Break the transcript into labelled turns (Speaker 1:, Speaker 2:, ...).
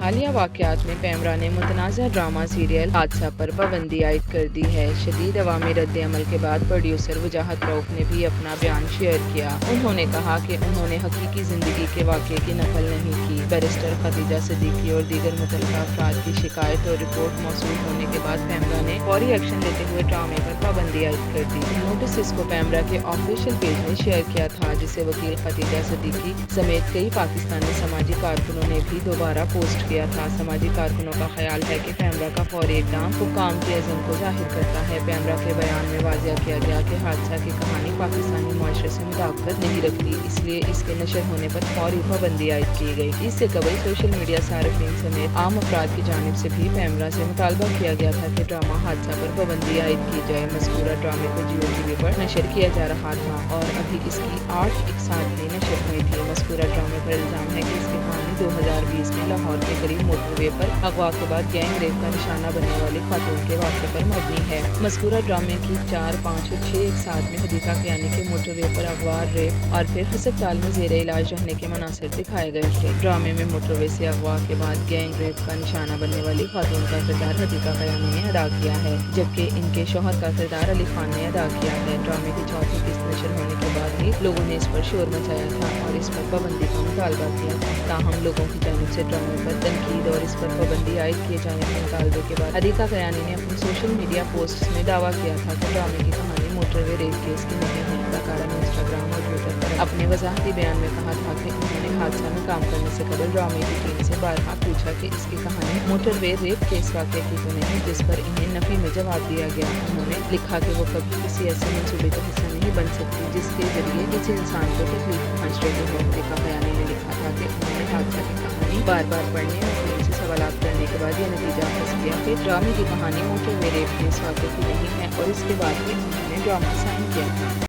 Speaker 1: حالیہ واقعات میں پیمرا نے متنازع ڈرامہ سیریل حادثہ پر پابندی عائد کر دی ہے۔ شدید عوامی رد عمل کے بعد پروڈیوسر وجاہت رؤف نے بھی اپنا بیان شیئر کیا۔ انہوں نے کہا کہ انہوں نے حقیقی زندگی کے واقعے کی نقل نہیں کی۔ بیرسٹر خدیجہ صدیقی اور دیگر متعلقہ افراد کی شکایت اور رپورٹ موصول ہونے کے بعد پیمرا نے فوری ایکشن لیتے ہوئے ڈرامے پر پابندی عائد کر دی۔ نوٹس اس کو پیمرا کے آفیشیل پیج میں شیئر کیا تھا، جسے وکیل خدیجہ صدیقی سمیت کئی پاکستانی سماجی کارکنوں نے بھی دوبارہ پوسٹ کیا تھا۔ سماجی کارکنوں کا خیال ہے کہ پیمرا کا فوری اقدام حکام کے عزم کو ظاہر کرتا ہے۔ پیمرا کے بیان میں واضح کیا گیا کہ حادثہ کی کہانی پاکستانی معاشرے سے مطابقت نہیں رکھتی، اس لیے اس کے نشر ہونے پر فوری پابندی عائد کی گئی۔ اس سے قبل سوشل میڈیا صارفین سمیت عام افراد کی جانب سے بھی پیمرا سے مطالبہ کیا گیا تھا کہ ڈرامہ حادثہ پر پابندی عائد کی جائے۔ مذکورہ ڈرامے کو جیو ٹی وی پر نشر کیا جا رہا تھا اور ابھی اس کی 8 اقساط بھی نشر ہوئی تھی۔ مذکورہ ڈرامے پر الزام ہے کہ اس کی کہانی 2020 میں لاہور کے قریب موٹر وے پر اغوا کے بعد گینگ ریپ کا نشانہ بننے والی خاتون کے واقعے پر مبنی ہے۔ مذکورہ ڈرامے کی 4، 5 اور 6 اقساط میں حدیقہ کیانی کے موٹر وے پر اغوا، ریپ اور پھر ہسپتال میں زیر علاج رہنے کے مناظر دکھائے گئے تھے۔ ڈرامے میں موٹر وے سے اغوا کے بعد گینگ ریپ کا نشانہ بننے والی خاتون کا کردار حدیقہ کیانی نے ادا کیا ہے، جبکہ ان کے شوہر کا کردار علی خان نے ادا کیا ہے۔ ڈرامے کی چوتھی قسط نشر ہونے کے بعد ہی لوگوں نے اس پر شور مچایا تھا اور اس پر پابندی کا مطالبہ کیا تھا۔ تاہم لوگوں کی جانب سے ڈرامے پر تنقید اور اس پر پابندی عائد کیے جانے کے مطالبے کے بعد حدیقہ کیانی نے اپنی سوشل میڈیا پوسٹس میں دعویٰ کیا تھا کہ ڈرامے کی کہانی موٹر وے ریپ کیس کی نہیں ہے۔ اداکارہ نے انسٹاگرام اور ٹویٹر پر اپنے وضاحتی بیان میں کہا تھا کہ انہوں نے حادثہ میں کام کرنے سے قبل ڈرامے کی ٹیم سے بارہا پوچھا کہ اس کی کہانی موٹر وے ریپ کیس واقعے کی تو نہیں، جس پر انہیں نفی میں جواب دیا گیا۔ انہوں نے لکھا کہ وہ کبھی کسی ایسے منصوبے کا حصہ نہیں بن سکتی جس کے ذریعے کسی انسان کو تکلیف پہنچ رہی ہو۔ حدیقہ کیانی نے لکھا تھا کہ انہوں نے حادثہ کی کہانی بار بار پڑھنے اور ٹیم سے سوالات کرنے کے بعد یہ نتیجہ حاصل کیا کہ ڈرامے کی کہانی موٹر وے ریپ کیس واقعے کی نہیں ہے اور اس کے بعد ہی انہوں نے ڈرامہ سائن کیا تھا۔